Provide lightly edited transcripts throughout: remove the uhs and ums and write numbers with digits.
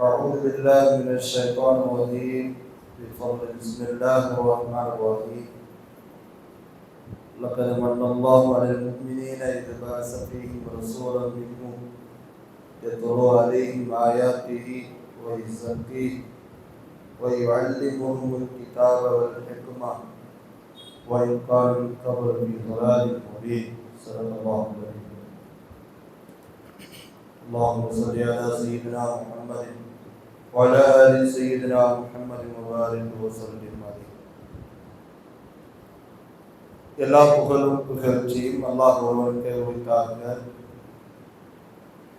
أعوذ بالله من الشيطان الرجيم بسم الله الرحمن الرحيم لقد من الله على المؤمنين إذ بعث فيهم رسولا منهم يتلو عليهم آياته ويزكيهم ويعلمهم الكتاب والحكمة وإن كانوا من قبل في ضلال مبين صدق الله العظيم. اللهم صل على سيدنا محمد وعلى آل سيدنا محمد وبارك وسلم عليه. எல்லா புகழும் புகழ்ச்சியும் அல்லாஹ் ஒருவனுக்கே உரித்தாக.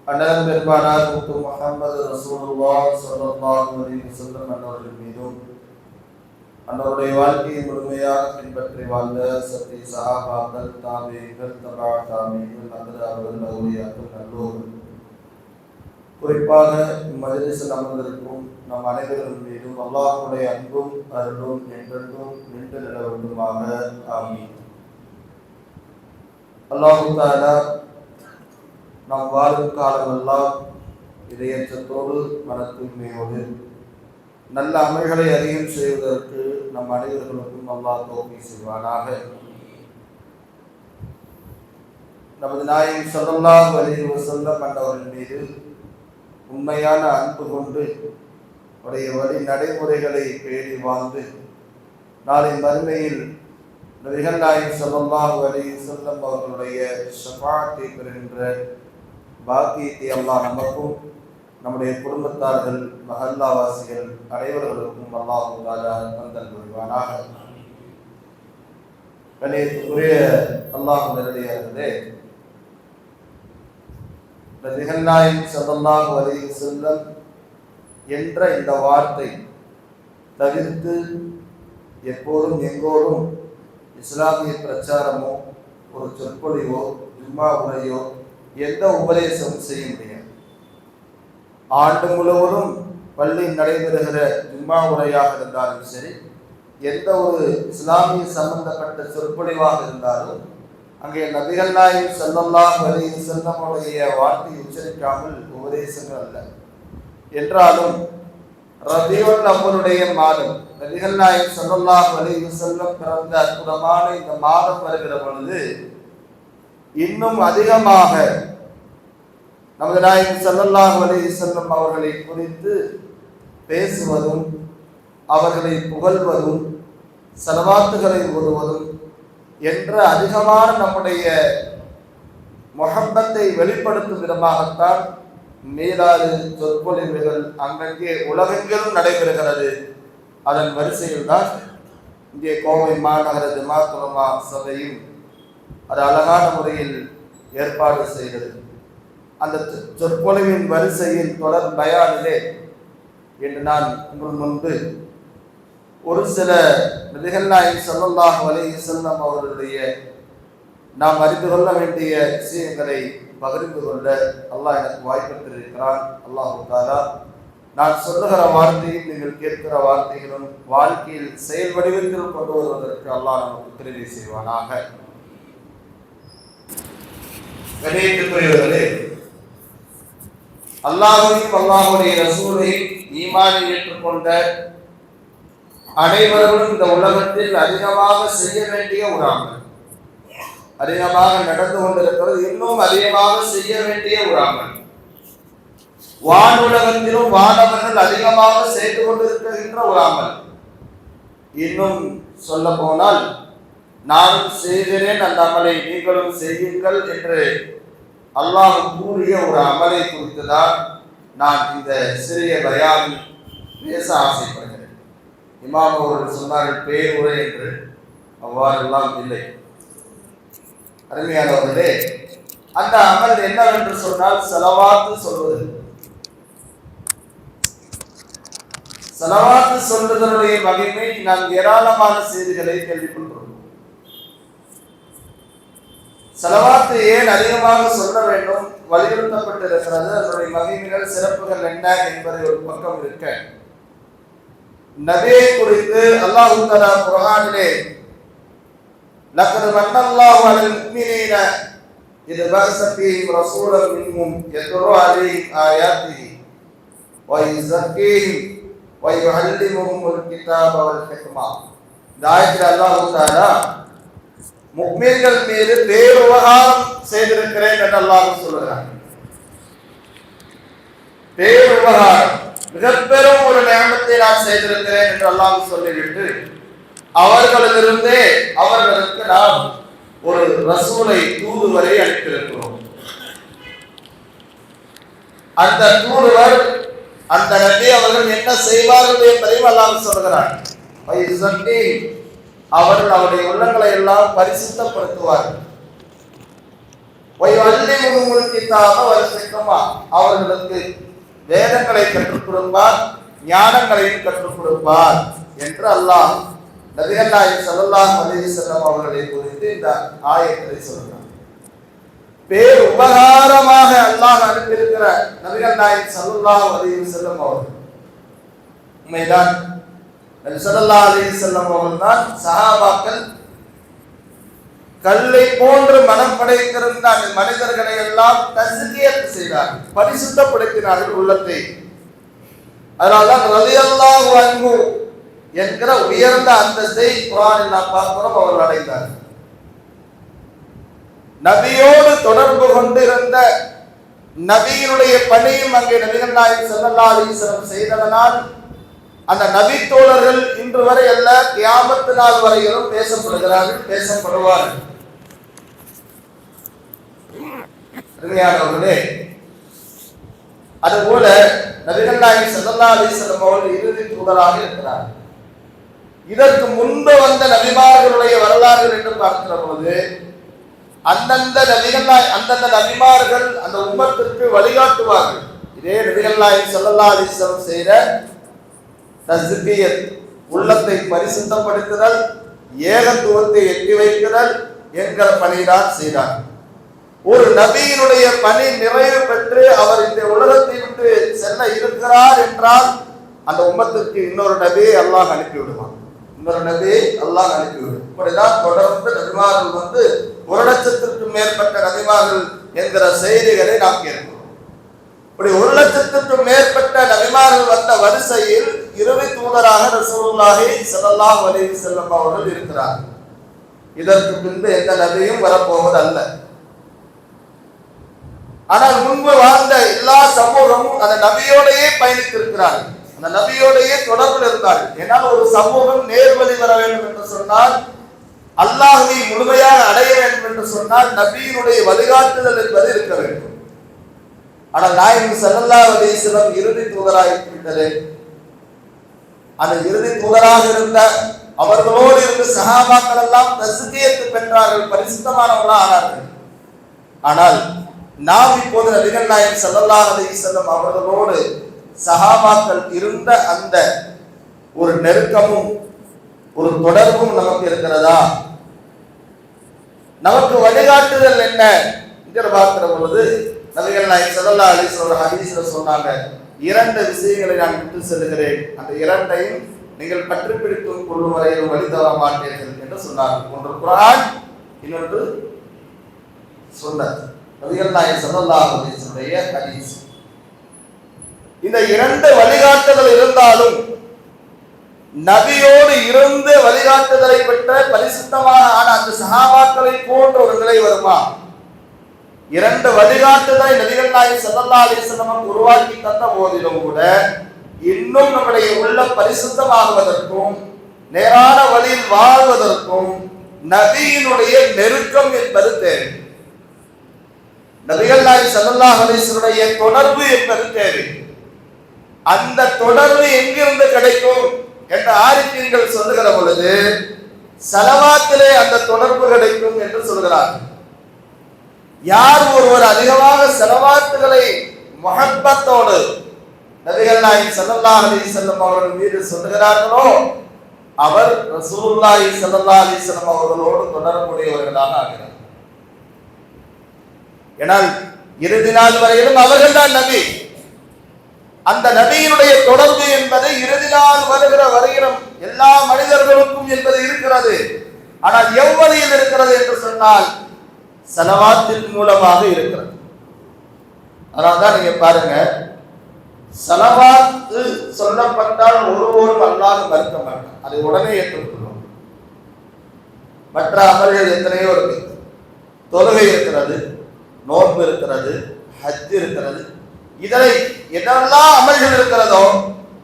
அண்ணன் பெருமானார் முத்து முஹம்மது ரசூலுல்லாஹ் ஸல்லல்லாஹு அலைஹி வஸல்லம் அன்னவர்கள் மீதும் அன்னவருடைய வாழ்க்கையை முழுமையாக பின்பற்றி வாழ்ந்த சத்திய சஹாபாக்கள், தாபீகள், தபா தாபீகள், நல்லவர்கள், அவுலியாக்கள், நல்லோர்கள், குறிப்பாக மஜ்லிஸில் அமர்ந்திருக்கும் நம் அனைவர்கள் மீதும் அல்லாஹ்வுடைய அன்பும் அருளும் என்றென்றும் நின்று நிலவட்டுமாக. ஆமீன். அல்லாஹ் தஆலா நாம் வாழும் காலமெல்லாம் இதயத்தோடு மன தூய்மையோடு நல்ல அமல்களை அதிகம் செய்வதற்கு நம் அனைவர்களுக்கும் அல்லாஹ் தௌஃபீக் செய்வானாக. நமது நாயகம் ஸல்லல்லாஹு அலைஹி வஸல்லம் அன்னவர்கள் மீது உண்மையான அன்பு கொண்டு அவருடைய வழி நடைமுறைகளை பேணி வாழ்ந்து நாளை மறுமையில் நபிகள் நாயகம் ஸல்லல்லாஹு அலைஹி வஸல்லம் அவர்களுடைய ஷஃபாஅத்தை பெறுகின்ற பாக்கியத்தை அல்லாஹ் நமக்கும் நம்முடைய குடும்பத்தார்கள், மஹல்லாவாசிகள் அனைவர்களுக்கும் அல்லாஹ் தஆலா தந்தல் புரிவானாக. கண்ணியத்துக்குரிய அல்லாஹ் நல்லடியார்களே, நபிகள் நாயகம் ஸல்லல்லாஹு அலைஹி வஸல்லம் என்ற இந்த வார்த்தை தவிர்த்து எப்போதும் எங்கோடும் இஸ்லாமிய பிரச்சாரமோ ஒரு சொற்பொழிவோ ஜும்மா உரையோ எந்த உபதேசமும் செய்ய முடியாது. ஆண்டு முழுவதும் பள்ளி நடைபெறுகிற ஜும்மா உரையாக இருந்தாலும் சரி, எந்த ஒரு இஸ்லாமிய சம்பந்தப்பட்ட சொற்பொழிவாக இருந்தாலும் அங்கே நபிகள் நாயகம் ஸல்லல்லாஹு அலைஹி வஸல்லம் உடைய வார்த்தை உச்சரிக்காமல் உபதேசங்கள் அல்ல. என்றாலும் ரபியுல் அவ்வலுடைய மாதம், நபிகள் நாயகம் ஸல்லல்லாஹு அலைஹி வஸல்லம் பிறந்த அற்புதமான இந்த மாதம் வருகிற பொழுது இன்னும் அதிகமாக நமது நாயகம் ஸல்லல்லாஹு அலைஹி வஸல்லம் அவர்களை குறித்து பேசுவதும் அவர்களை புகழ்வதும் ஸலவாத்துகளை ஓதுவதும் என்ற அதிகமான நம்முடைய முஹப்பத்தை வெளிப்படுத்தும் விதமாகத்தான் மீலாது சொற்பொழிவுகள் அங்கங்கே உலகெங்கிலும் நடைபெறுகிறது. அதன் வரிசையில் தான் இங்கே கோவை மாநகர ஜமாத் உலமா சபையும் அது அழகான முறையில் ஏற்பாடு செய்தது. அந்த சொற்பொழிவின் வரிசையில் தொடர் பயானிலே என்று நான் உங்கள் முன்பு ஒரு சில நபிகள் நாயகம் ஸல்லல்லாஹு அலைஹி வஸல்லம் அவர்களுடைய நாம் அறிந்து கொள்ள வேண்டிய விஷயங்களை பகிர்ந்து கொள்ள அல்லாஹ் எனக்கு வாய்ப்பு தந்திருக்கிறான். அல்லாஹ் தஆலா நான் சொல்லுகிற வார்த்தையும் நீங்கள் கேட்கிற வார்த்தைகளும் வாழ்க்கையில் செயல் வடிவத்தில் கொண்டு வருவதற்கு அல்லாஹ் நமக்கு உதவி செய்வானாக. கண்ணியத்துக்குரியவர்களே, அல்லாஹ்வையும் அல்லாஹ்வுடைய ரசூலையும் ஈமானில் ஏற்றுக்கொண்ட அனைவரும் இந்த உலகத்தில் அதிகமாக செய்ய வேண்டிய ஒரு அமல், அதிகமாக நடந்து கொண்டிருக்கிறது, இன்னும் அதிகமாக செய்ய வேண்டிய ஒரு அமல், வானுலகத்திலும் வானவர்கள் அதிகமாக செய்து கொண்டிருக்கின்ற ஒரு அமல், இன்னும் சொல்ல போனால் நானும் செய்கிறேன் அந்த அமலை நீங்களும் செய்யுங்கள் என்று அல்லாஹ் கூறிய ஒரு அமலை குறித்துதான் நான் இந்த சிறிய பயானில் பேச ஆசைப்படுகிறேன். இமாம் அவர்கள் சொன்னார்கள் பேருரை என்று, அவ்வாறெல்லாம் இல்லை. அருமையானவர்களே, அந்த அமல் என்னவென்று சொன்னால் ஸலவாத்து சொல்வது. ஸலவாத்து சொல்வதனுடைய மகிமை நாம் ஏராளமான செய்திகளை கேள்விப்பட்டிருக்கிறோம். ஸலவாத்து ஏன் அதிகமாக சொல்ல வேண்டும் வலியுறுத்தப்பட்டிருக்கிறது, அதனுடைய மகிமைகள் சிறப்புகள் என்ன என்பதை ஒரு பக்கம் இருக்க, நபியை குறித்து அல்லாஹ் தஆலா குர்ஆனிலே லக்கத் மன்னல்லாஹு அலல் முஃமினீன இத பஅஸ ஃபீஹிம் ரசூலன் மின்ஹும் யத்லூ அலைஹிம் ஆயாத்திஹி ويزكيهم ويعلمهم الكتاب والحكمة. இந்த ஆயத்தில் அல்லாஹ் தஆலா முஃமின்கள் மீது பேருபகாரம் செய்திருக்கிறேன் என்று அல்லாஹ் சொல்கிறார். பேருபகாரம், மிகப்பெரும் ஒரு நியமத்தை நான் செய்திருக்கிறேன் என்று அல்லாஹ் சொல்லிவிட்டு அவர்களிலிருந்தே அவர்களுக்கு நாம் ஒரு ரசூலை தூதுவரை அனுப்பியிருக்கிறோம். அந்த தூதுவர், அந்த நபி அவர்கள் என்ன செய்வார்கள் என்பதையும் அல்லாஹ் சொல்கிறார். அவர்கள் அவருடைய உள்ளங்களை எல்லாம் பரிசுத்தப்படுத்துவார்கள். அவர்களுக்கு வேதங்களை கற்றுக் கொடுப்பார், ஞானங்களையும் கற்றுக் கொடுப்பார் என்று அல்லாஹ் நபிகள் நாயகம் ஸல்லல்லாஹு அலைஹி வஸல்லம் அவர்களை குறித்து இந்த ஆயத்தை சொல்கிறார். பேர் உபகாரமாக அல்லாஹ் அனுப்பியிருக்கிற நபிகள் நாயகம் ஸல்லல்லாஹு அலைஹி வஸல்லம் அவர்கள் உண்மைதான். நபி ஸல்லல்லாஹு அலைஹி வஸல்லம் அவர்கள் தான் சஹாபாக்கள் கல்லை போன்று மனம் படைத்திருந்த அந்த மனிதர்களை எல்லாம் தஸ்கியத் செய்தார்கள், பரிசுத்தப்படுத்தினார்கள் உள்ளத்தை. அதனால்தான் ரலியல்லாஹு அன்ஹு என்கிற உயர்ந்த அந்தஸ்தை குர்ஆனில் நாம் பார்க்கிறோம் அவர்கள் அடைந்தார்கள். நபியோடு தொடர்பு கொண்டிருந்த நபியினுடைய பணியும் அங்கே நபிகள் நாயகம் ஸல்லல்லாஹு அலைஹி வஸல்லம் செய்ததனால் அந்த நபி தோழர்கள் இன்று வரை அல்ல கியாமத் நாள் வரையிலும் பேசப்படுகிறார்கள், பேசப்படுவார்கள். அருமையானவர்களே, அதுபோல நபிகள் நாயகம் ஸல்லல்லாஹு அலைஹி வஸல்லம் அவர்கள் இறுதி தூதராக இருக்கிறார். இதற்கு முன்பு வந்த நபிமார்களுடைய வரலாறுகள் என்று பார்க்கிற பொழுது அந்தந்த நபிமார்கள் அந்த உம்மத்திற்கு வழிகாட்டுவார்கள். இதே நபிகள் நாயகம் ஸல்லல்லாஹு அலைஹி வஸல்லம் செய்த தஸ்கியத், உள்ளத்தை பரிசுத்தப்படுத்துதல், ஏகத்துவத்தை எட்டி வைக்குதல் என்கிற பணிதான் செய்தார். ஒரு நபியினுடைய பணி நிறைவு பெற்று அவர் இந்த உலகத்தை விட்டு செல்ல இருக்கிறார் என்றால் அந்த உம்மத்திற்கு இன்னொரு நபியை அல்லாஹ் அனுப்பிவிடுவான், இன்னொரு நபியை அல்லாஹ் அனுப்பிவிடும். இப்படிதான் தொடர்ந்து நபிமார்கள் வந்து 1,00,000க்கும் மேற்பட்ட நபிமார்கள் என்கிற செய்திகளை நாம் கேட்கிறோம். இப்படி 1,00,000க்கும் மேற்பட்ட நபிமார்கள் வந்த வரிசையில் இறுதி தூதராக ரசூலுல்லாஹி ஸல்லல்லாஹு அலைஹி வஸல்லம் அவர்கள் இருக்கிறார். இதற்கு பின்பு எந்த நபியும் வரப்போவது அல்ல. ஆனால் முன்பு வாழ்ந்த எல்லா சமூகமும் அந்த நபியோடையே பயணித்திருக்கிறார்கள், அந்த நபியோடையே தொடர்பில் இருந்தார்கள். ஏனால் ஒரு சமூகம் நேர்வழி வர வேண்டும் என்று சொன்னால், அல்லாஹ்வை முழுமையாக அடைய வேண்டும் என்று சொன்னால் நபியினுடைய வழிகாட்டுதல் என்பது இருக்க வேண்டும். ஆனால் நாயகம் ஸல்லல்லாஹு அலைஹி வஸல்லம் இறுதி தூதராக இருக்கிறது. அந்த இறுதி தூதராக இருந்த அவர்களோடு இருந்த சஹாபாக்கள் எல்லாம் தஸ்கியத் பெற்றார்கள், பரிசுத்தமானவர்களாக ஆனார்கள். ஆனால் நாம் இப்போது நபிகள் நாயகம் ஸல்லல்லாஹு அலைஹி வஸல்லம் அவர்களோடு சஹாபாக்கள் இருந்த அந்த ஒரு நெருக்கமும் ஒரு தொடர்பும் நமக்கு இருக்கிறதா? நமக்கு வழிகாட்டுதல் என்ன என்று பார்க்கிற பொழுது நபிகள் நாயகம் ஸல்லல்லாஹு அலைஹி வஸல்லம் ஹதீஸ்ல சொன்னாங்க, 2 விஷயங்களை நான் விட்டு செல்கிறேன், அந்த 2ஐயும் நீங்கள் பற்றி பிடித்துக் கொள்ளும் வரையில் வழி தவற மாட்டீர்கள் என்று சொன்னார்கள். ஒன்று குர்ஆன், இன்னொன்று சுன்னத். நபிகள் நாயகம் ஸல்லல்லாஹு அலைஹி வஸல்லம் ஹதீஸ். இந்த 2 வழிகாட்டுதல் இருந்தாலும் நபியோடு இருந்து வழிகாட்டுதலை பெற்ற பரிசுத்தமான அந்த சஹாபாக்களை போன்ற ஒரு நிலை வருமா? 2 வழிகாட்டுதலை நபிகள் நாயகம் ஸல்லல்லாஹு அலைஹி வஸல்லம் உருவாக்கி தந்த போதிலும் கூட இன்னும் நம்முடைய உள்ள பரிசுத்தமாகுவதற்கும் நேரான வழியில் வாழ்வதற்கும் நபியினுடைய நெருக்கம் என்பது தேவை. நபிகள் நாயகம் ஸல்லல்லாஹு அலைஹி வஸல்லம் தொடர்பு என்பது தேவை. அந்த தொடர்பு எங்கிருந்து கிடைக்கும் என்று ஆரிஃபீன்கள் சொல்லுகிற பொழுது ஸலவாத்திலே அந்த தொடர்பு கிடைக்கும் என்று சொல்கிறார். யார் ஒருவர் அதிகமாக ஸலவாத்துகளை முஹப்பத்தோடு நபிகள் நாயகம் ஸல்லல்லாஹு அலைஹி வஸல்லம் அவர்கள் மீது சொல்லுகிறார்களோ அவர் ரசூலுல்லாஹி ஸல்லல்லாஹு அலைஹி வஸல்லம் அவர்களோடு தொடர்புடையவர்களாக ஆகிறார். ஏனால் இறுதி நாள் வரையிலும் அவர்கள் தான் நபி. அந்த நபியினுடைய தொடர்பு என்பது இறுதி நாள் வருகிற வரையிலும் எல்லா மனிதர்களுக்கும் என்பது இருக்கிறது. ஆனால் எவ்வழியில் இருக்கிறது என்று சொன்னால் ஸலவாத்தின் மூலமாக இருக்கிறது. அதனால்தான் நீங்க பாருங்க, ஸலவாத்து சொல்லப்பட்டால் ஒருவரும் அல்லாஹ் மறுக்க மாட்டான், அதை உடனே ஏற்றுக்கொள்ளும். மற்ற அமல்கள் எத்தனையோ இருக்கு. தொழுகை இருக்கிறது, நோன்பு இருக்கிறது, ஹஜ் இருக்கிறது. இதனை எதெல்லாம் அமல்கள் இருக்கிறதோ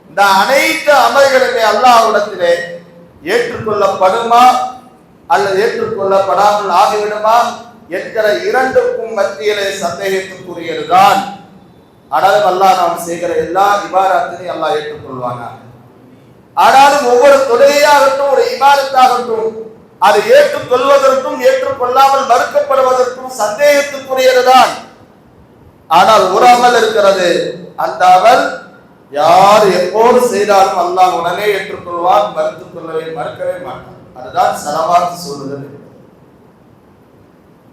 இந்த அனைத்து அமல்களுமே அல்லாஹ்விடத்திலே ஏற்றுக்கொள்ளப்படுமா அல்லது ஏற்றுக்கொள்ளப்படாமல் ஆகிவிடுமா என்கிற இரண்டுக்கும் மத்தியிலே சந்தேகத்துக்குரியதுதான். ஆனாலும் அல்லாஹ் நாம் செய்கிற எல்லா இபாதத்தையும் அல்லாஹ் ஏற்றுக்கொள்வாங்க. ஆனாலும் ஒவ்வொரு தொழுகையாகட்டும் ஒரு இபாதத்தாகட்டும் அது ஏற்றுக்கொள்வதற்கும் ஏற்றுக்கொள்ளாமல் மறுக்கப்படுவதற்கும் சந்தேகத்துக்குரியதுதான். ஆனால் ஒரு அமல் இருக்கிறது, அந்த அமல் யார் எப்போது செய்தாலும் அல்லாஹ் உடனே ஏற்றுக்கொள்வான், மறுக்கவே மாட்டான். அதுதான் ஸலவாத் சொல்லுதல்.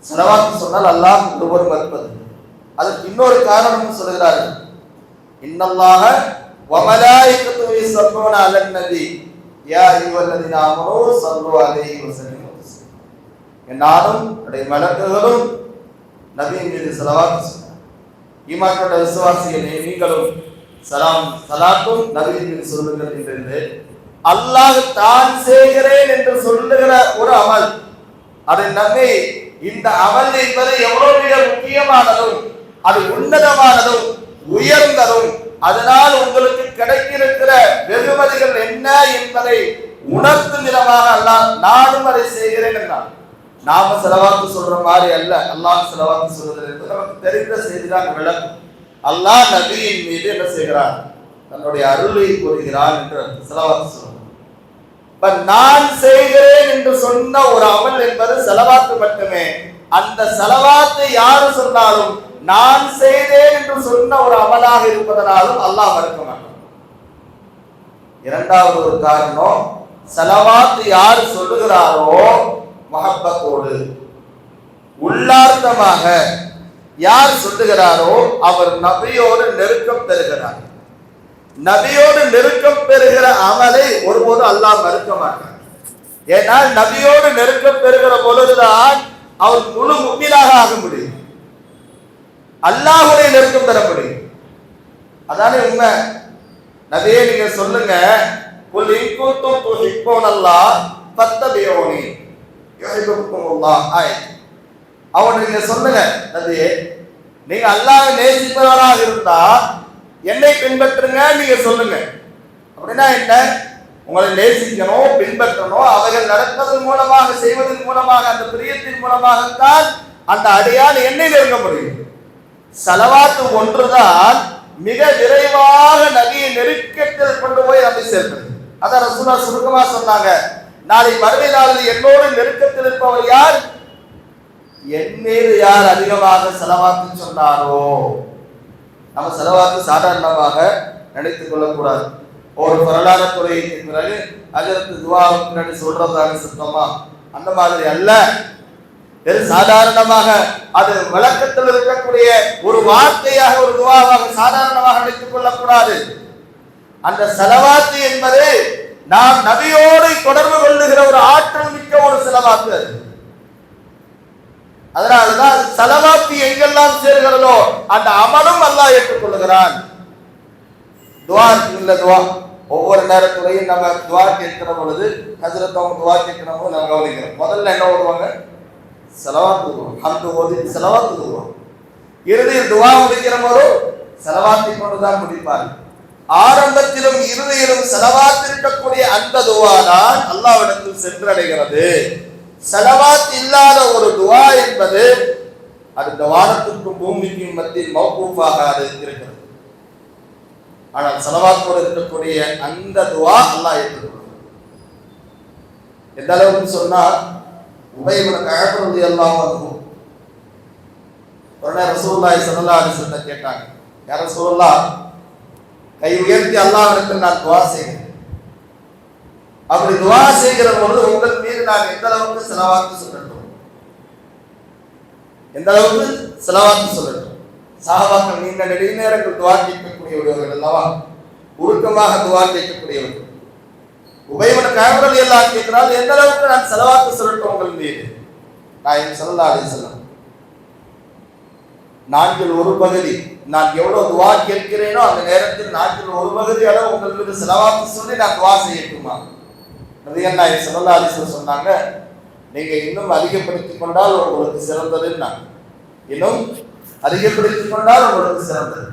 ஸலவாத் சொன்னால் அல்லாஹ் ஒருவர் மறுப்பது. அதற்கு இன்னொரு காரணமும் சொல்கிறார்கள். இன்னல்லாஹ வ மலாயிகத்துஹு யுஸல்லூன அலன் நபி யா அய்யுஹல்லதீன ஆமனூ ஸல்லூ அலைஹி வஸல்லிமு தஸ்லீமா. நானும் என்னுடைய மலக்குகளும் நபியின் மீது ஸலவாத் சொல்லுங்கள். ஈமான் கொண்ட விசுவாசிகளே, நீங்களும் சலாத்தும் நபியின் மீது சொல்லுங்கள் என்று அல்லாஹ் தான் செய்கிறேன் என்று சொல்லுகிற ஒரு அமல். அதை நம்பி இந்த அமல் என்பது எவ்வளவு மிக முக்கியமானதும் அது உன்னதமானதும் உயர்ந்ததும் அதனால் உங்களுக்கு கிடைக்கிற வெகுமதிகள் என்ன என்பதை உணர்த்தும் விதமாக அல்லாஹ் நானும் அதை செய்கிறேன் என்றான். நாம ஸலவாத்து சொல்ற மாதிரி அல்ல, அல்லாஹ் ஸலவாத்து சொல்றது என்பது நமக்கு தெரிந்த செய்திதான் விளக்கும். அல்லாஹ் நபியின் மீது என்ன செய்கிறான், தன்னுடைய அருளை கூறுகிறான் என்று ஸலவாத்து சொல்றான். நான் செய்கிறேன் என்று சொன்ன ஒரு அமல் என்பது ஸலவாத்து மட்டுமே. அந்த ஸலவாத்தை யாரு சொன்னாலும் நான் செய்தேன் என்று சொன்ன ஒரு அமலாக இருப்பதனாலும் அல்லாஹ் மறுக்க மாட்டான். இரண்டாவது ஒரு காரணம், ஸலவாத்து யார் சொல்லுகிறாரோ மஹப்பத்தோடு உள்ளார்த்தமாக யார் சொல்லுகிறாரோ அவர் நபியோடு நெருக்கம் பெறுகிறார். நபியோடு நெருக்கம் பெறுகிற அமலை ஒருபோது அல்லாஹ் மறுக்க மாட்டார். ஏனால் நபியோடு நெருக்கம் பெறுகிற பொழுதுதான் அவர் முழு முஃமினாக ஆக முடியும், அல்லாஹ்வுடைய நெருக்கம் பெற முடியும். அதானே உண்மை. நபியே நீங்க சொல்லுங்க, குல் இன் குன்தும் துஹிப்பூனல்லாஹ் ஃபத்தபிஊனி யுஹிப்புக்குமுல்லாஹ். அவன் நீங்க சொல்லுங்க, நபியே நீங்க அல்லாஹ்வை நேசிப்பவராக இருந்தா என்னை பின்பற்றுங்க நீங்க சொல்லுங்க. அப்படின்னா என்ன, உங்களை நேசிக்கணும், பின்பற்றணும், அவைகள் நடப்பதன் மூலமாக செய்வதன் மூலமாக அந்த பிரியத்தின் மூலமாகத்தான் அந்த அடியான் என்னை நெருங்க முடியும். ஸலவாத்து ஒன்றுதான் மிக விரைவாக நபியை நெருக்கத்தில் கொண்டு போய் நம்மை சேர்க்கிறது. அதான் ரசூலுல்லாஹ் சுருக்கமா சொன்னாங்க, நாளை மறுமை நாளில் என்னோடு நெருக்கத்தில் இருப்பவர் யார், என் மீது யார் அதிகமாக ஸலவாத்து சொன்னாரோ. நம்ம ஸலவாத்து சாதாரணமாக நினைத்துக் கொள்ளக்கூடாது. ஒரு வரலாறு துறைக்கு பிறகு அதற்கு துவாவுக்கு பின்னாடி சொல்றதாக சுத்தமா அந்த மாதிரி அல்ல. சாதாரணமாக அது வழக்கத்தில் இருக்கக்கூடிய ஒரு வார்த்தையாக ஒரு துவாவாக சாதாரணமாக நினைத்துக் கொள்ளக்கூடாது. அந்த ஸலவாத்து என்பது நாம் நபியோடு தொடர்பு கொள்ளுகிற ஒரு ஆற்றல் மிக்க ஒரு ஸலவாத்து. அதனாலதான் ஸலவாத்து எங்கெல்லாம் சேர்கிறதோ அந்த அமலும் அல்லாஹ் ஏற்றுக்கொள்ளுகிறான். துவா இல்ல, துவா ஒவ்வொரு நேரத்துலையும் நம்ம துவா கேட்கிற பொழுது ஹஜ்ரத் அவங்க துவா கேட்கிறவங்க நம்ம கவனிக்கிறோம். முதல்ல என்ன ஓடுவாங்க, ஸலவாத்து ஓடுவோம், ஹம்து ஓதி ஸலவாத்து ஓடுவோம். இறுதியில் துவா முடிக்கிற போது ஸலவாத்தை கொண்டுதான் முடிப்பார். ஆரம்பத்திலும் இறுதியிலும் ஸலவாத் இருக்கக்கூடிய அந்த துவா தான் அல்லாஹ்விடத்தில் சென்றடைகிறது. ஸலவாத் இல்லாத ஒரு துவா என்பது அது இந்த வானத்துக்கும் பூமிக்கும் மத்தியில் மௌகூஃபாக அது இருக்கிறது. ஆனால் ஸலவாத்தோடு இருக்கக்கூடிய அந்த துவா அல்லாஹ் ஏற்றுக்கொள்கிறார். எந்த அளவுக்கு சொன்னா, உபய் இப்னு கஅப் ரலியல்லாஹு அன்ஹு உடனே ரசூலுல்லாஹி ஸல்லல்லாஹு அலைஹி வஸல்லம் கேட்டாங்க, யா ரசூலுல்லாஹ், கை உயர்த்தி அல்லாஹ்விடத்தில் நான் துவா செய்கிறேன். அப்படி துவா செய்கிற பொழுது உங்கள் மீது நான் எந்த அளவுக்கு ஸலவாத்து சொல்லட்டும், எந்த அளவுக்கு ஸலவாத்து சொல்லட்டும். சஹாபாக்கள் நீண்ட நெடுநேரங்கள் துவா கேட்கக்கூடியவர்கள் அல்லவா, உருக்கமாக துவா கேட்கக்கூடியவர்கள். உபய் இப்னு கஅப் ரலியல்லாஹு அன்ஹு கேட்கிறார், எந்த அளவுக்கு நான் ஸலவாத்து சொல்லட்டும் உங்கள் மீது. நாயகம் ஸல்லல்லாஹு அலைஹி வஸல்லம் நான்கில் ஒரு பகுதி நான் எவ்வளவு துவா கேட்கிறேனோ அந்த நேரத்தில் நாட்டில் ஒரு பகுதி அளவு உங்கள் மீது செலவாத்து சொல்லி நான் துவா செய்யட்டுமா? நபிகள் நாயகம் ஸல்லல்லாஹு அலைஹி வஸல்லம் சொன்னாங்க, நீங்க இன்னும் அதிகப்படுத்திக் கொண்டால் உங்களுக்கு சிறந்ததுன்னா, இன்னும் அதிகப்படுத்திக் கொண்டால் உங்களுக்கு சிறந்தது.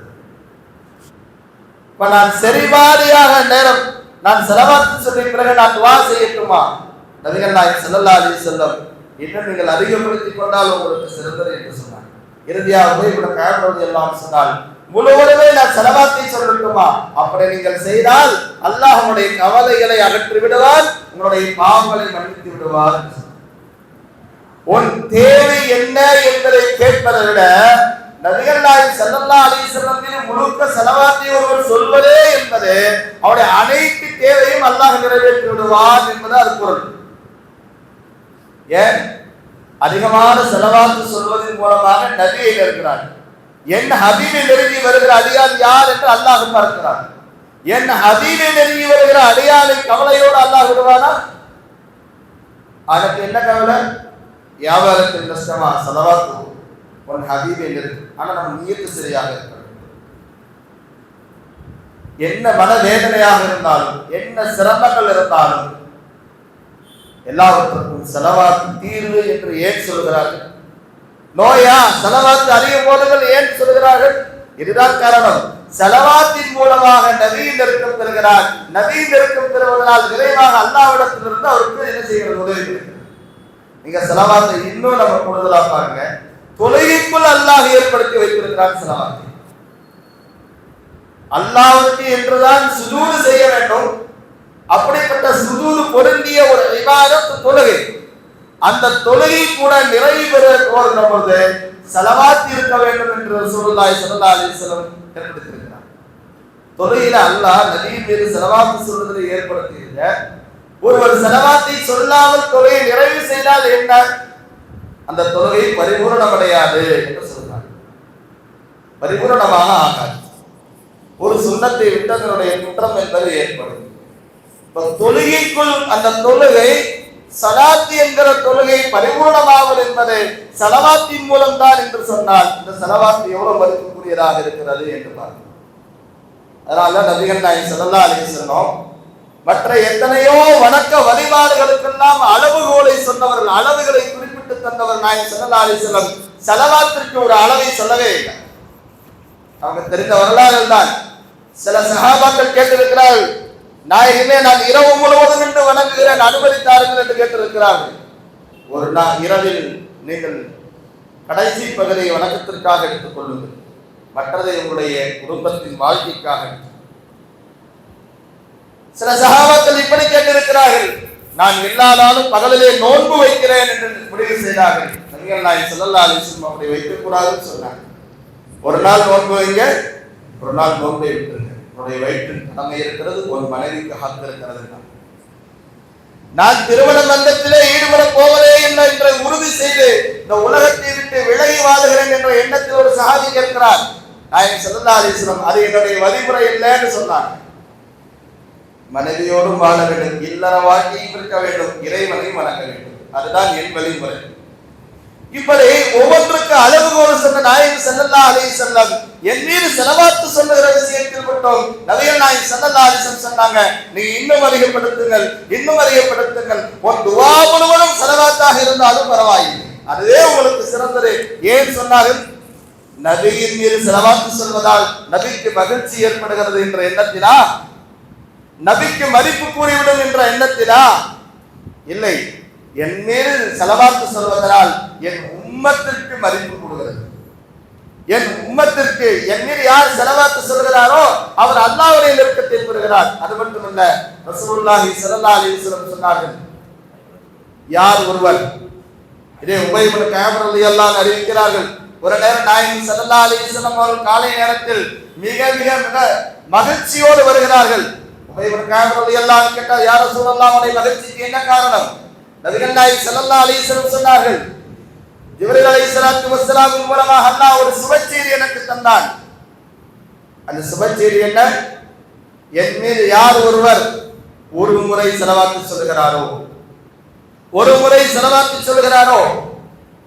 இப்ப நான் சரிவாரியாக நேரம் நான் செலவாத்து சொல்லி பிறகு நான் துவா செய்யட்டுமா? நபிகள் நாயகம் ஸல்லல்லாஹு அலைஹி வஸல்லம் இன்னும் நீங்கள் அதிகப்படுத்திக் கொண்டால் உங்களுக்கு சிறந்தது என்று சொன்னார். இறுதியாக உபய் கஅப் ரலியல்லாஹு சொன்னால், முழுவதுமே நான் செலவாத்தை சொல்லட்டுமா? அப்படி நீங்கள் செய்தால் அல்லாஹ் உங்களுடைய கவலைகளை அகற்றி விடுவார், உங்களுடைய பாவங்களை மன்னித்து விடுவார். உன் தேவை என்ன என்பதை கேட்பதை விட நபிகள் நாயகம் ஸல்லல்லாஹு அலைஹி வஸல்லம் முழுக்க செலவாத்தை ஒருவர் சொல்வதே என்பது அவருடைய அனைத்து தேவையும் அல்லாஹ் நிறைவேற்றி விடுவார் என்பது அது பொருள். ஏன் அதிகமான செலவாத்து சொல்வதன் மூலமாக நபியை நெருங்கிறார். என் ஹபீபை நெருங்கி வருகிற அடியான் யார் என்று அல்லாஹ் பார்க்கிறார். என் ஹபீபை நெருங்கி வருகிற அடியானை கவலையோடு அல்லாஹ் விடுவானா? அதற்கு என்ன கவலை? வியாபாரத்தில் நஷ்டமா? செலவாத்து உன் ஹபீபை நெருங்கு. ஆனா நம்ம நியத்து சரியாக இருக்கிறது. என்ன மனவேதனையாக இருந்தாலும், என்ன சிரமங்கள் இருந்தாலும் எல்லாவற்றுக்கும் செலவாத்து தீர்வு என்று ஏன் சொல்கிறார்கள்? நோயா செலவாத்து அதிக போதுகள் ஏன் சொல்கிறார்கள்? இதுதான் காரணம். செலவாத்தின் மூலமாக நபியின் நெருக்கம் பெறுகிறார். நபியின் நெருக்கம் பெறுவதனால் விரைவாக அல்லாஹ்விடத்திலிருந்து அவருக்கு என்ன செய்கிறது? உதவி. நீங்க செலவாத்தை இன்னும் நம்ம கூடுதலா பாருங்க. தொழுகைக்குள் அல்லாஹ் ஏற்படுத்தி வைத்திருக்கிறான் செலவாத்தை. அல்லாஹ்வுக்கு என்றுதான் சுஜூது செய்ய வேண்டும். அப்படிப்பட்ட சுஜூது பொருந்திய ஒரு இபாதத் தொழுகை. அந்த தொழுகை கூட நிறைவு பெற கோருகிற பொழுது ஸலவாத் இருக்க வேண்டும் என்று ரசூலுல்லாஹி ஸல்லல்லாஹு அலைஹி வஸல்லம் ஏற்படுத்தியிருக்கிறார். தொழுகையில அல்லாஹ் நபியின் மீது ஸலவாத் சொல்வதை ஏற்படுத்தியிருக்க. ஒருவர் ஸலவாத்தை சொல்லாமல் தொழுகை நிறைவு செய்தால் என்ன? அந்த தொழுகை பரிபூரணமடையாது என்று சொல்றார். பரிபூரணமாக ஆகாது. ஒரு சுன்னத்தை விட்டதனுடைய குற்றம் என்பது ஏற்படும். தொழுகைக்குள் அந்த தொழுகை சலாத்தி என்கிற தொழுகை பரிபூர்ணமாவது என்பது சலவாத்தின் மூலம் தான் என்று சொன்னால் இந்த சலவாத்து எவ்வளவு மதிப்புக்குரியதாக இருக்கிறது என்று பார்க்கிறோம். அதனால நபிகள் நாயகம் ஸல்லல்லாஹு அலைஹி வஸல்லம் மற்ற எத்தனையோ வணக்க வழிபாடுகளுக்கெல்லாம் அளவுகோலை சொன்னவர்கள், அளவுகளை குறிப்பிட்டு தந்தவர் நாயகம் ஸல்லல்லாஹு அலைஹி வஸல்லம் சலவாத்திற்கு ஒரு அளவை சொல்லவே இல்லை. அவங்க தெரிந்த வரலாறு தான். சில சஹாபாக்கள் கேட்டிருக்கிறார்கள், நாயகமே நான் இரவு முழுவதும் என்று வணங்குகிறேன், அனுமதித்தார்கள் என்று கேட்டிருக்கிறார்கள். ஒரு நாள் இரவில் நீங்கள் கடைசி பகுதியை வணக்கத்திற்காக எடுத்துக் கொள்ளுங்கள், மற்றதை உங்களுடைய குடும்பத்தின் வாழ்க்கைக்காக. சில சஹாபாக்கள் இப்படி கேட்டிருக்கிறார்கள், நான் எல்லா நாளும் பகலிலே நோன்பு வைக்கிறேன் என்று முடிவு செய்தார்கள். நபிகள் நாயகம் ஸல்லல்லாஹு அலைஹி வஸல்லம் அப்படி வைக்கக்கூடாதுன்னு சொன்னாங்க. ஒரு நாள் நோன்பு வைங்க, ஒரு நாள் நோன்பை விட்டுருங்க. உன்னுடைய வயிற்றில் கடமை இருக்கிறது, ஒரு மனைவிக்கு ஹக் இருக்கிறது. நான் திருமண பந்தத்திலே ஈடுபட போவதே இல்லை என்று உறுதி செய்து இந்த உலகத்தை விட்டு விலகி வாழுகிறேன் என்ற எண்ணத்தில் ஒரு சஹாபி கேட்கிறார். நாயகம் ஸல்லல்லாஹு அலைஹி வஸல்லம் அது என்னுடைய வழிமுறை இல்லைன்னு சொன்னாங்க. மனைவியோடும் வாழ வேண்டும், இல்லற வாழ்க்கையும் இருக்க வேண்டும், இறைவனையும் வணங்க வேண்டும், அதுதான் என் வழிமுறை. இப்படி ஒவ்வொன்றுக்கு அளவுகோல் சொன்ன நாயகம் ஸல்லல்லாஹு அலைஹி வஸல்லம் என் மீது ஸலவாத்து சொல்லுகிற விஷயத்தில் மட்டும் நபிகள் நாயகம் ஸல்லல்லாஹு அலைஹி வஸல்லம் சொன்னாங்க, நீ இன்னும் அதிகப்படுத்துங்கள், இன்னும் அதிகப்படுத்துங்கள். ஒரு துஆ முழுவதும் ஸலவாத்தாக இருந்தாலும் பரவாயில்லை, அதுவே உங்களுக்கு சிறந்தது. ஏன் சொன்னார்கள்? நபியின் மீது ஸலவாத்து சொல்வதால் நபிக்கு மகிழ்ச்சி ஏற்படுகிறது என்ற எண்ணத்தினா, நபிக்கு மதிப்பு கூறிவிடும் என்ற எண்ணத்தினா? இல்லை, என் மீது ஸலவாத்து சொல்வதனால் என் உம்மத்திற்கு மதிப்பு கொடுக்கிறது. என் உம்மத்திற்கு என் மீது யார் ஸலவாத்து சொல்கிறாரோ அவர் அல்லாஹ்வுடைய நெருக்கத்தை பெறுகிறார். அது மட்டுமல்ல, ரசூலுல்லாஹி ஸல்லல்லாஹு அலைஹி வஸல்லம் சொன்னார்கள், யார் ஒருவர், இதே உபய் இப்னு கஅப் ரலியல்லாஹு அன்ஹு அறிவிக்கிறார்கள், ஒரு நேரம் நாயகம் ஸல்லல்லாஹு அலைஹி வஸல்லம் அவர்கள் காலை நேரத்தில் மிக மிக மிக மகிழ்ச்சியோடு வருகிறார்கள். உபய் இப்னு கஅப் ரலியல்லாஹு அன்ஹு கேட்டார், யா ரசூலல்லாஹ், உடைய மகிழ்ச்சிக்கு என்ன காரணம்? நபிகள் நாயகம் ஸல்லல்லாஹு அலைஹி வஸல்லம் சொன்னார்கள், ஜிப்ரீல் அலைஹிஸ்ஸலாத்து வஸ்ஸலாம் மூலமாக அல்லாஹ் ஒரு சுப செய்தி எனக்கு தந்தான். அந்த சுப செய்தி என்ன? என் மீது யார் ஒருவர் ஒரு முறை ஸலவாத்து சொல்கிறாரோ, ஒரு முறை ஸலவாத்து சொல்கிறாரோ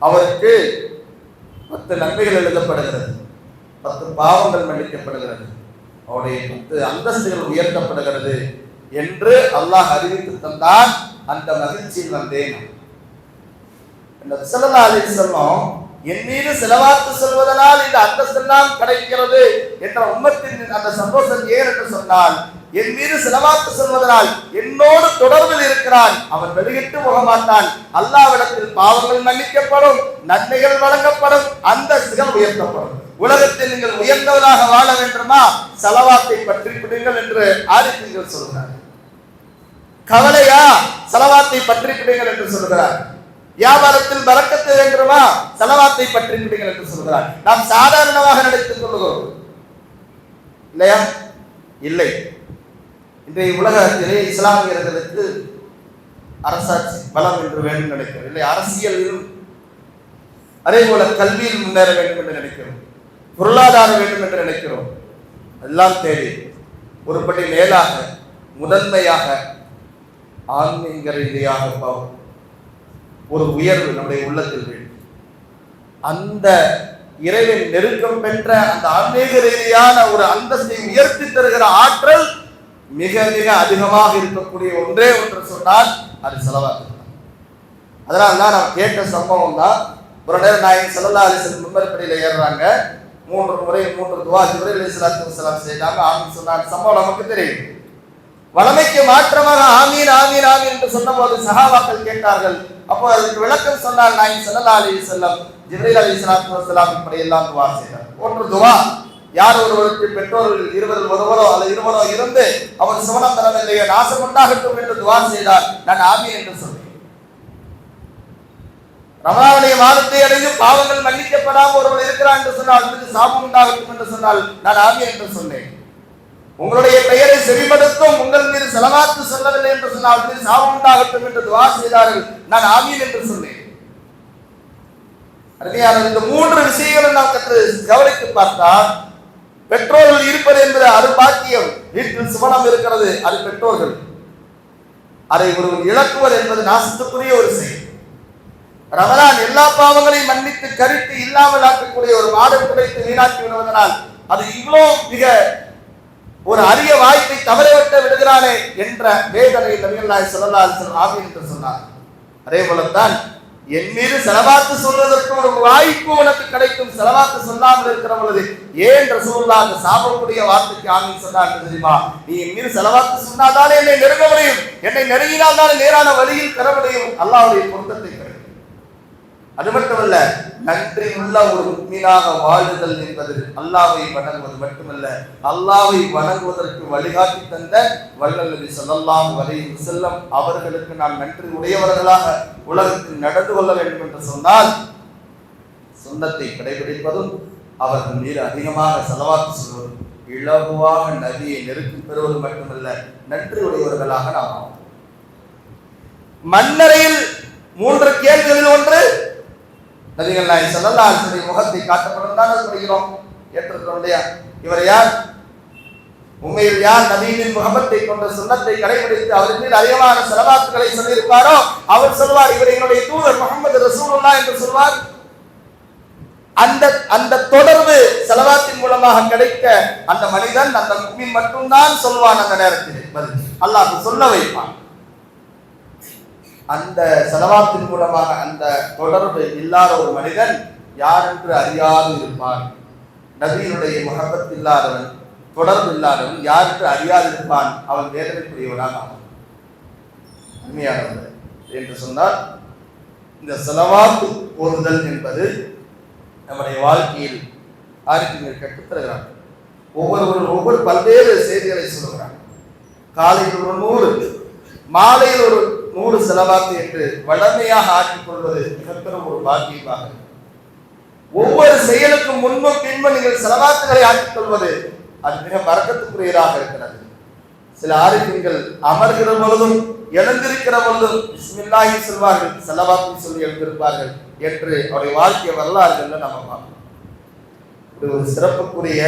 அவருக்கு 10 நன்மைகள் எழுதப்படுகிறது. 10 பாவங்கள் மன்னிக்கப்படுகிறது, அவருடைய 10 அந்தஸ்துகள் உயர்த்தப்படுகிறது என்று அல்லாஹ் அறிவித்து தந்தான். அந்த மகிழ்ச்சியில் வந்தேன். ஸல்லல்லாஹு அலைஹி வஸல்லம் என் மீது செலவாத்து சொல்வதனால் இந்த அந்தஸ்தெல்லாம் கிடைக்கிறது என்ற உம்மத்தின் அந்த சந்தோஷம் ஏன் என்று சொன்னால், என் மீது செலவாத்து சொல்வதனால் என்னோடு தொடர்பில் இருக்கிறான், அவன் வெளியிட்டு போக மாட்டான், அல்லாஹ்விடத்தில் பாவங்கள் மன்னிக்கப்படும், நன்மைகள் வழங்கப்படும், அந்தஸ்துகள் உயர்த்தப்படும். உலகத்தில் நீங்கள் உயர்ந்தவராக வாழ வேண்டுமா, ஸலவாத்தை பற்றி பிடிங்கள் என்று ஆரிஃபீன்கள் சொல்கிறார். கவலையா, ஸலவாத்தை பற்றி பிடிங்கள் என்று சொல்கிறார். வியாபாரத்தில் பரக்கத்து வேண்டுமா, ஸலவாத்தை பற்றி பிடிங்கள் என்று சொல்கிறார். நாம் சாதாரணமாக நினைத்துக் கொள்கிறோம் இல்லையா? இல்லை. இன்றைய உலகத்திலே இஸ்லாமியர்களுக்கு அரசாட்சி பலம் என்று வேண்டும் நினைக்கிறோம், இல்லை அரசியலிலும் அதே போல கல்வியில் முன்னேற வேண்டும் என்று நினைக்கிறோம், பொருளாதாரம் வேண்டும் என்று நினைக்கிறோம். எல்லாம் தேவை. ஒருபடி மேலாக முதன்மையாக ஆன்மீக ரீதியாக ஒரு உயர்வு நம்முடைய உள்ளத்தில் வேண்டும். அந்த இறைவன் நெருக்கம் பெற்ற அந்த ஆன்மீக ரீதியான ஒரு அந்தஸ்தை உயர்த்தி தருகிற ஆற்றல் மிக மிக அதிகமாக இருக்கக்கூடிய ஒன்றே ஒன்று சொன்னால் அது ஸலவாத். அதனால தான் நான் கேட்ட சம்பவம் தான். ஒரு நேரம் நாயகம் ஸல்லல்லாஹு அலைஹி வஸல்லம் மிம்பர்படியில் ஏறுறாங்க. 3 முறை 3 துவா ஜிப்ரீல் அலைஹிஸ்ஸலாத்து வஸலாம் செய்தாங்க. ஆமீன் சொன்னாங்க. சம்பவம் நமக்கு தெரியும். வளமைக்கு மாற்றமாக ஆமீன் ஆமீன் ஆமீன் என்று சொன்னபோது சஹாபாக்கள் கேட்டார்கள். அப்போ அதுக்கு விளக்கம் சொன்னார் நாயகம் ஸல்லல்லாஹு அலைஹி வஸல்லம் ஜிப்ரீல் அலைஹிஸ்ஸலாத்து வஸலாம் இப்படி எல்லாம் துவா செய்தார். ஒன்று துவா, யார் ஒருவருக்கு பெற்றோர்கள் 20 ஒருவரோ அல்லது 20 இருந்து அவர் சுவனம் பெறவில்லையோ நாசம் உண்டாகட்டும் என்று துவா செய்தார். நான் ஆமீன் என்று சொன்னேன். ரமலானுடைய மாதத்தை அடைந்து பாவங்கள் மன்னிக்கப்படாமல் ஒருவர் இருக்கிறார் என்று சொன்னால் அவருக்கு சாபம் உண்டாகட்டும் என்று சொன்னால் நான் ஆமீன் என்று சொன்னேன். உங்களுடைய பெயரை செவிமடுத்தும் உங்கள் மீது ஸலவாத்து சொல்லவில்லை என்று சொன்னால் அவருக்கு சாபம் உண்டாகட்டும் என்று துவா செய்தார்கள். நான் ஆமீன் என்று சொன்னேன். இந்த 3 விஷயங்களை நாம் கற்று கவனித்து பார்த்தால், பெற்றோர்கள் இருப்பது என்பது அது பாக்கியம். வீட்டில் சுவனம் இருக்கிறது, அது பெற்றோர்கள். அதை ஒருவர் இழக்குவது என்பது நாசத்துக்குரிய ஒரு செயல். ரமலான் எல்லா பாவங்களையும் மன்னித்து கருத்து இல்லாமல் ஆக்கக்கூடிய ஒரு மாதம் கிடைத்து வீணாக்கி விடுவதனால் அது இவ்வளோ மிக ஒரு அரிய வாய்ப்பை தவறவிட்ட விடுகிறானே என்ற வேதனை நபிகள் ஸல்லல்லாஹு அலைஹி வஸல்லம் ஆமீன் என்று சொன்னார். அதே போலத்தான் என் மீது ஸலவாத்து சொல்வதற்கு ஒரு வாய்ப்பு உனக்கு கிடைக்கும், ஸலவாத்து சொல்லாமல் இருக்கிற பொழுது ஏன் ரசூலுல்லாஹ் அந்த சாபக்கூடிய வார்த்தைக்கு ஆமீன் சொன்னார் தெரியுமா? நீ என் மீது ஸலவாத்து சொன்னால்தானே என்னை நெருங்க முடியும், என்னை நெருங்கினால் தானே நேரான வழியில் பெற முடியும், அல்லாஹ்வுடைய பொருத்தத்தை கிடைக்கும். அது மட்டுமல்ல, நன்றி உள்ள ஒரு முஃமினாக வாழுதல் என்பது அல்லாஹ்வை வணங்குவது மட்டுமல்ல, அல்லாஹ்வை வணங்குவதற்கு வழிகாட்டி தந்த வல்லல் நபி ஸல்லல்லாஹு அலைஹி வஸல்லம் அவர்களுக்கு நாம் நன்றி உடையவர்களாக உலகத்தில் நடந்து கொள்ள வேண்டும் என்று சொன்னால் சுன்னத்தை கடைபிடிப்பதும் அவர்கள் மீது அதிகமாக ஸலவாத் சொல்வதும் இலகுவாக நபியை நெருக்கி பெறுவது மட்டுமல்ல, நன்றி உடையவர்களாக நாம் ஆவோம். மன்னரையில் 3 கேள்விகளில் ஒன்று நபிகள் நாயகம் ஸல்லல்லாஹு அலைஹி வஸல்லம் முகத்தை காட்டப்படும் தான் சொல்கிறோம். ஏற்றுக்கிறோம் இல்லையா? இவர் யார்? உண்மையில் யார் நபியின் முகமத்தை கொண்ட சுன்னத்தை கடைபிடித்து அவர் மீது அதிகமான ஸலவாத்துகளை சொல்லியிருப்பாரோ அவர் சொல்வார், இவர் என்னுடைய தூதர் முஹம்மது ரசூலுல்லாஹ் என்று சொல்வார். அந்த தொடர்பு ஸலவாத்தின் மூலமாக கிடைக்க அந்த மனிதன், அந்த முஃமின் மட்டும்தான் சொல்வான். அந்த நேரத்தில் அல்லாஹ் சொல்ல வைப்பான். அந்த ஸலவாத்தின் மூலமாக அந்த தொடர்பு இல்லாத ஒரு மனிதன் யார் என்று அறியாது இருப்பான். நபியினுடைய முஹப்பத் இல்லாதவன், தொடர்பு இல்லாதவன் யார் என்று அறியாது இருப்பான். அவன் வேதனைக்குரியவனாக ஆவான். உண்மையானவர் என்று சொன்னால் இந்த ஸலவாத்து ஓதுதல் என்பது நம்முடைய வாழ்க்கையில் ஆரிஃபீன்கள் கற்றுத்தருகிறார். ஒவ்வொரு பல்வேறு செய்திகளை சொல்லுகிறார். காலையில் ஒரு 100, மாலையில் ஒரு 100 ஸலவாத் என்று வளமையாக ஆக்கிக் கொள்வது மிகப்பெரும் ஒரு பாக்கியமாக. ஒவ்வொரு செயலுக்கும் முன்பு பின்பு நீங்கள் ஸலவாத்துகளை ஆக்கிக் கொள்வது அது மிக பரக்கத்துக்குரியதாக இருக்கிறது. சில ஆரிஃபீன்கள் அமர்கிற பொழுதும் எழுந்திருக்கிற பொழுதும் பிஸ்மில்லாஹி சொல்வார்கள், ஸலவாத்தை சொல்லி எழுந்திருப்பார்கள் என்று அவருடைய வாழ்க்கை வரலாறுகள்ல நம்ம பார்க்கிறோம். ஒரு சிறப்புக்குரிய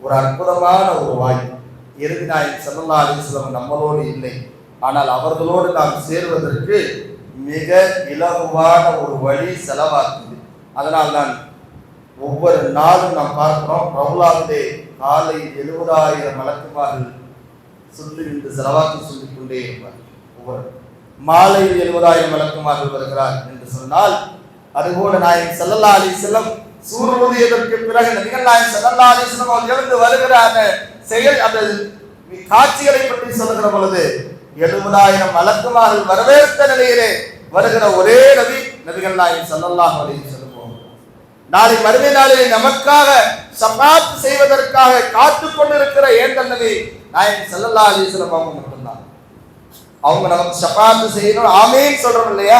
ஒரு அற்புதமான ஒரு வாய்ப்பு. இறுதி நாயகம் ஸல்லல்லாஹு அலைஹி வஸல்லம் நம்மளோடு இல்லை, ஆனால் அவர்களோடு நாம் சேர்வதற்கு மிக இலகுவான ஒரு வழி ஸலவாத். அதனால் தான் ஒவ்வொரு நாளும் நாம் பார்க்கிறோம் ரவுலாவிலே காலை 70,000 மலக்குமார்கள் சொல்லி நின்று செலவாக்கி சொல்லிக் கொண்டே இருப்பார். ஒவ்வொரு மாலையில் 70,000 மலக்குமார்கள் வருகிறார் என்று சொன்னால், அதுபோல நாயகம் ஸல்லல்லாஹு அலைஹி வஸல்லம் சூரியன் உதயத்திற்கு பிறகு நபிகள் நாயகம் ஸல்லல்லாஹு அலைஹி வஸல்லம் அவர்கள் எழுந்து வருகிற அந்த செயல், அந்த காட்சிகளை பற்றி சொல்லுகிற பொழுது 70,000 மலக்குமார்கள் வரவேற்ற நிலையிலே வருகிற ஒரே நபி நபிகள் நாயகம் ஸல்லல்லாஹு அலைஹி வஸல்லம். நாளை மறுமை நாளிலே நமக்காக ஷஃபாத் செய்வதற்காக காத்துக் கொண்டிருக்கிற ஏந்தல் நபி நாயகம் ஸல்லல்லாஹு அலைஹி வஸல்லம் அவங்க மட்டும்தான். அவங்க நமக்கு ஷஃபாத் செய்யணும் ஆமீன் சொல்றோம் இல்லையா,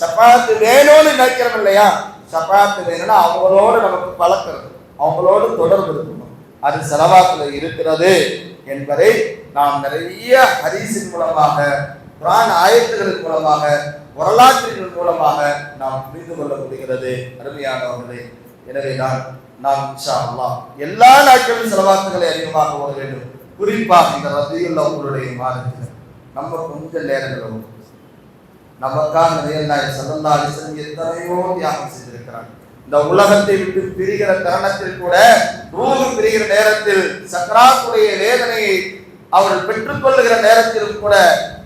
ஷஃபாத் வேணும்னு நினைக்கிறோம் இல்லையா, ஷஃபாத் வேணும்னா அவங்களோடு நமக்கு பழக்கிறது, அவங்களோடு தொடர்பு இருக்கணும். அது ஸலவாத்துல இருக்கிறது என்பதை நாம் நிறைய ஹதீஸின் மூலமாக, குர்ஆன் ஆயத்துகளின் மூலமாக, வரலாற்றின் மூலமாக நாம் புரிந்து கொள்ள முடிகிறது அருமையானவர்களே. எனவே நாம் இன்ஷா அல்லாஹ் எல்லா நாட்களும் ஸலவாத்துகளை அதிகமாக ஓத வேண்டும். குறிப்பாக இந்த ரபியுல் அவ்வலுடைய மாதத்தில் நம்ம கொஞ்சம் நேரங்களும் நமக்காக நபிகள் நாயகம் ஸல்லல்லாஹு அலைஹி வஸல்லம் எத்தனையோ தியாகம் செய்திருக்கிறார். இந்த உலகத்தை விட்டு பிரிகிற தருணத்தில் கூட, ரூஹ் பிரிகிற நேரத்தில், சக்ராத்துடைய வேதனையை அவர்கள் பெற்றுக்கொள்ளுகிற நேரத்திலும் கூட,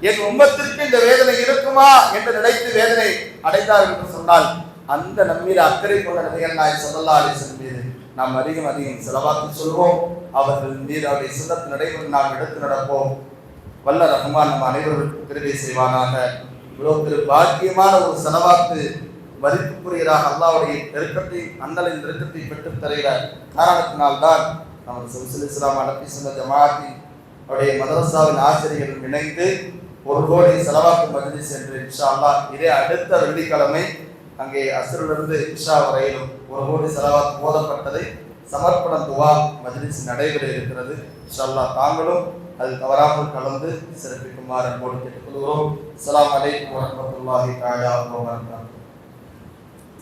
என் உம்மத்திற்கு இந்த வேதனை இருக்குமா என்று நினைத்து வேதனை அடைந்தார்கள் என்று சொன்னால், அந்த நம்மீது அக்கறை கொண்ட நபிகள் நாயகம் ஸல்லல்லாஹு அலைஹி வஸல்லம் மீது நாம் அதிகம் ஸலவாத் சொல்வோம். அவர்கள் மீது அவருடைய சுன்னத் நடைமுறை நாம் எடுத்து நடப்போம். வல்ல ரஹ்மான் நம் அனைவருக்கும் கிருபை செய்வானாக. இவ்வளவு பெரு பாக்கியமான ஒரு ஸலவாத்து மதிப்புக்குரியதாக அல்லாஹ்வுடைய நெருக்கத்தை, அண்ணலின் நெருக்கத்தை பெற்றுத் தருகிற காரணத்தினால்தான் நமது ஸல்லல்லாஹு அலைஹி வஸல்லம் அனுப்பி சொன்ன ஜமாஅத்தின் அவருடைய மதரசாவின் ஆசிரியர்கள் இணைந்து 1 கோடி ஸலவாத்து மஜ்லிஸ் என்று இன்ஷா அல்லாஹ் இதே அடுத்த வெள்ளிக்கிழமை அங்கே அஸ்ரிலிருந்து இஷா வரையிலும் 1 கோடி ஸலவாத் ஓதப்பட்டதை சமர்ப்பண துவா மஜ்லிஸ் நடைபெற இருக்கிறது. இன்ஷா அல்லாஹ் தாங்களும் அதில் தவறாமல் கலந்து சிறப்பிக்குமாறு அன்போடு கேட்டுக்கொள்கிறோம். அஸ்ஸலாமு அலைக்கும் வரஹ்மத்துல்லாஹி தஆலா வ பரகாத்துஹு.